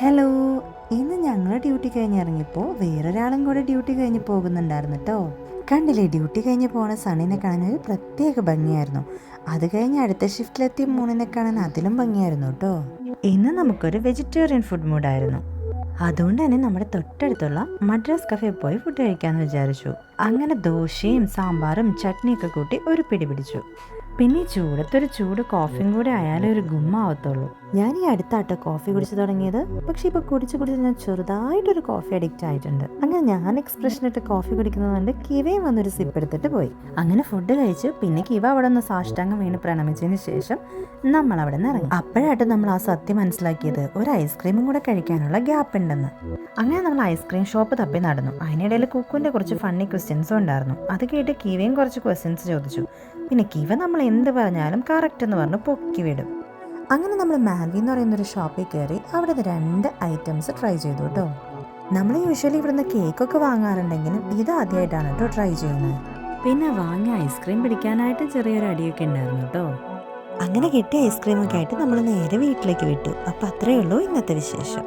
Hello. ഇന്ന് ഞങ്ങൾ duty കഴിഞ്ഞ് ഇറങ്ങിയപ്പോൾ വേറൊരാളും കൂടെ ഡ്യൂട്ടി കഴിഞ്ഞ് പോകുന്നുണ്ടായിരുന്നു കേട്ടോ. കണ്ടില്ലേ, ഡ്യൂട്ടി കഴിഞ്ഞ് പോണ സണ്ണിനെ കാണാൻ ഒരു പ്രത്യേക ഭംഗിയായിരുന്നു. അത് കഴിഞ്ഞ് അടുത്ത ഷിഫ്റ്റിലെത്തിയ മൂണിനെ കാണാൻ അതിലും ഭംഗിയായിരുന്നു കേട്ടോ. ഇന്ന് നമുക്കൊരു വെജിറ്റേറിയൻ ഫുഡ് മൂഡായിരുന്നു. അതുകൊണ്ട് തന്നെ നമ്മുടെ തൊട്ടടുത്തുള്ള മദ്രാസ് കഫേ പോയി ഫുഡ് കഴിക്കാമെന്ന് വിചാരിച്ചു. അങ്ങനെ ദോശയും സാമ്പാറും ചട്നിയൊക്കെ കൂട്ടി ഒരു പിടി പിടിച്ചു. പിന്നെ ഈ ചൂടത്തൊരു ചൂട് കോഫിയും കൂടെ ആയാലേ ഒരു ഗുമ്മാവത്തുള്ളൂ. ഞാൻ ഈ അടുത്താട്ടോ കോഫി കുടിച്ചു തുടങ്ങിയത്. പക്ഷെ ഇപ്പൊ കുടിച്ച് ഞാൻ ചെറുതായിട്ടൊരു കോഫി അഡിക്റ്റ് ആയിട്ടുണ്ട്. അങ്ങനെ ഞാൻ എക്സ്പ്രഷൻ ഇട്ട് കോഫി കുടിക്കുന്നതുകൊണ്ട് കിവയും വന്നൊരു സിപ്പ് എടുത്തിട്ട് പോയി. അങ്ങനെ ഫുഡ് കഴിച്ച് പിന്നെ കിവ അവിടെ നിന്ന് സാഷ്ടാംഗം വീണ് പ്രണമിച്ചതിന് ശേഷം നമ്മൾ അവിടെ നിന്ന് ഇറങ്ങി. അപ്പോഴായിട്ട് നമ്മൾ ആ സത്യം മനസ്സിലാക്കിയത് ഒരു ഐസ്ക്രീമും കൂടെ കഴിക്കാനുള്ള ഗ്യാപ്പ് ഉണ്ടെന്ന്. അങ്ങനെ നമ്മൾ ഐസ്ക്രീം ഷോപ്പ് തപ്പി നടന്നു. അതിനിടയിൽ കുക്കുവിന്റെ കുറച്ച് ഫണ്ണി ക്വസ്റ്റ്യൻസും ഉണ്ടായിരുന്നു. അത് കേട്ട് കിവയും കുറച്ച് ക്വസ്റ്റ്യൻസ് ചോദിച്ചു. പിന്നെ കിവ നമ്മൾ എന്ത് പറഞ്ഞാലും കറക്റ്റ് എന്ന് പറഞ്ഞ് പൊക്കി വിടും. അങ്ങനെ നമ്മൾ മാൽവി എന്ന് പറയുന്നൊരു ഷോപ്പിൽ കയറി അവിടെ 2 ഐറ്റംസ് ട്രൈ ചെയ്തു കേട്ടോ. നമ്മൾ യൂഷ്വലി ഇവിടുന്ന് കേക്കൊക്കെ വാങ്ങാറുണ്ടെങ്കിലും ഇത് ആദ്യമായിട്ടാണ് കേട്ടോ ട്രൈ ചെയ്യുന്നത്. പിന്നെ വാങ്ങിയ ഐസ്ക്രീം പിടിക്കാനായിട്ട് ചെറിയൊരു അടിയൊക്കെ ഉണ്ടായിരുന്നു കേട്ടോ. അങ്ങനെ കിട്ടിയ ഐസ്ക്രീമൊക്കെ ആയിട്ട് നമ്മൾ നേരെ വീട്ടിലേക്ക് വിട്ടു. അപ്പം അത്രയേ ഉള്ളൂ ഇന്നത്തെ വിശേഷം.